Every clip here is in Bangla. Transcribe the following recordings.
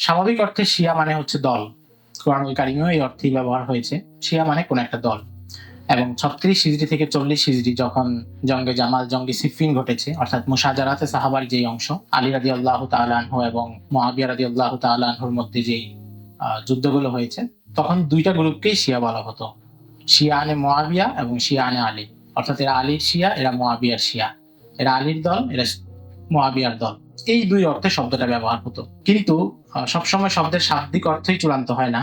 স্বাভাবিক অর্থে শিয়া মানে হচ্ছে দল। কোরআনুল কারিমেও এই অর্থেই ব্যবহার হয়েছে। শিয়া মানে কোন একটা দল। এবং 36 হিজরি থেকে 40 হিজরি যখন জঙ্গে জামাল, জঙ্গে সিফফিন ঘটেছে, অর্থাৎ মুশাজারাতে সাহাবার যেই অংশ, আলী রাদিয়াল্লাহু তাআলা আনহু এবং মুআবিয়া রাদিয়াল্লাহু তাআলা আনহুর মধ্যে যেই যুদ্ধগুলো হয়েছে, তখন দুইটা গ্রুপকেই শিয়া বলা হতো। শিয়া আনে মুআবিয়া এবং শিয়া আনে আলী। অর্থাৎ এরা আলীর শিয়া, এরা মুআবিয়ার শিয়া। এরা আলীর দল, এরা মুআবিয়ার দল। এই দুই অর্থে শব্দটা ব্যবহার হতো। কিন্তু সবসময় শব্দের শাব্দিক অর্থই চূড়ান্ত হয় না।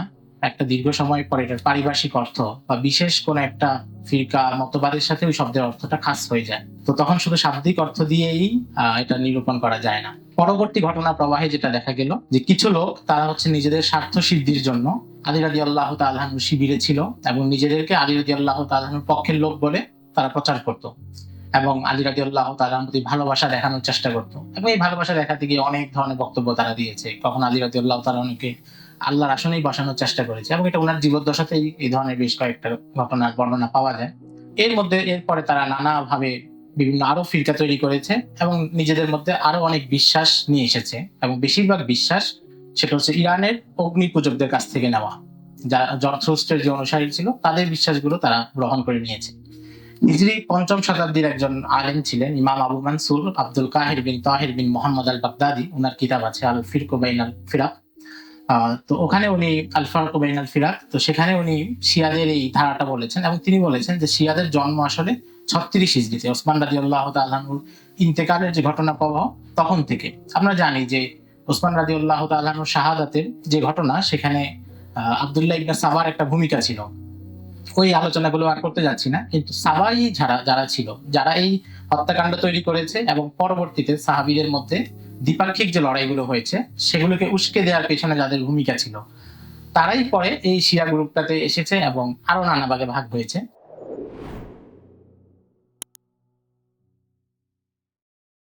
একটা দীর্ঘ সময় পরে এটার পারিভাষিক অর্থ বা বিশেষ কোন একটা ফিরকা মতবাদের সাথে ওই শব্দের অর্থটা খাস হয়ে যায়। তো তখন শুধু শাব্দিক অর্থ দিয়েই এটা নিরূপণ করা যায় না। পরবর্তী ঘটনা প্রবাহে যেটা দেখা গেল যে কিছু লোক তারা হচ্ছে নিজেদের স্বার্থ সিদ্ধির জন্য আলী রাদিয়াল্লাহু তাআলা আনহু শিবিরে ছিল এবং নিজেদেরকে আলী রাদিয়াল্লাহু তাআলা আনহুর পক্ষের লোক বলে তারা প্রচার করত এবং আলী রাদিয়াল্লাহু তাআলা আনহুর প্রতি ভালোবাসা দেখানোর চেষ্টা করত। এবং এই ভালোবাসা দেখাতে গিয়ে অনেক ধরনের বক্তব্য তারা দিয়েছে। কখন আলী রাদিয়াল্লাহু তাআলা আনহুকে আল্লাহর আসনেই বসানোর চেষ্টা করেছে এবং এটা ওনার জীবদ্দশাতেই এই ধরনের বেশ কয়েকটা ঘটনার বর্ণনা পাওয়া যায়। এরপরে তারা নানাভাবে বিভিন্ন আরো ফিরকা তৈরি করেছে এবং নিজেদের মধ্যে আরো অনেক বিশ্বাস নিয়ে এসেছে এবং বেশিরভাগ বিশ্বাস সেটা হচ্ছে ইরানের অগ্নি পূজকদের কাছ থেকে নেওয়া। জরথ্রুস্টের যে অনুসারী ছিল তাদের বিশ্বাসগুলো তারা গ্রহণ করে নিয়েছে। হিজরি 5ম শতাব্দীর একজন আলেম ছিলেন ইমাম আবু মানসুর আব্দুল কাহির বিন তাহির বিন মোহাম্মদ আল বাগদাদি। ওনার কিতাব আছে আল ফিরকু বাইনাল ফিরাক। তো ওখানে উনি আল ফারকু বাইনাল ফিরাক, তো সেখানে উনি শিয়াদের এই ধারাটা বলেছেন এবং তিনি বলেছেন যে শিয়াদের জন্ম আসলে 36 হিজরিতে ওসমান রাদিয়াল্লাহু তাআলা আনহুর ইন্তেকালের যে ঘটনা প্রবাহ তখন থেকে। আমরা জানি যে ওসমান রাদিয়াল্লাহু তাআলা আনহুর শাহাদাতের যে ঘটনা সেখানে আব্দুল্লাহ ইবনে সাবার একটা ভূমিকা ছিল। ওই আলোচনাগুলো আর করতে যাচ্ছি না, কিন্তু সাবাই যারা ছিল, যারা এই হত্যাকাণ্ড তৈরি করেছে এবং পরবর্তীতে সাহাবীদের মধ্যে দ্বিপাক্ষিক যে লড়াইগুলো হয়েছে সেগুলোকে উস্কে দেওয়ার পেছনে যাদের ভূমিকা ছিল, তারাই পরে এই শিয়া গ্রুপটাতে এসেছে এবং আরো নানা ভাগে ভাগ হয়েছে।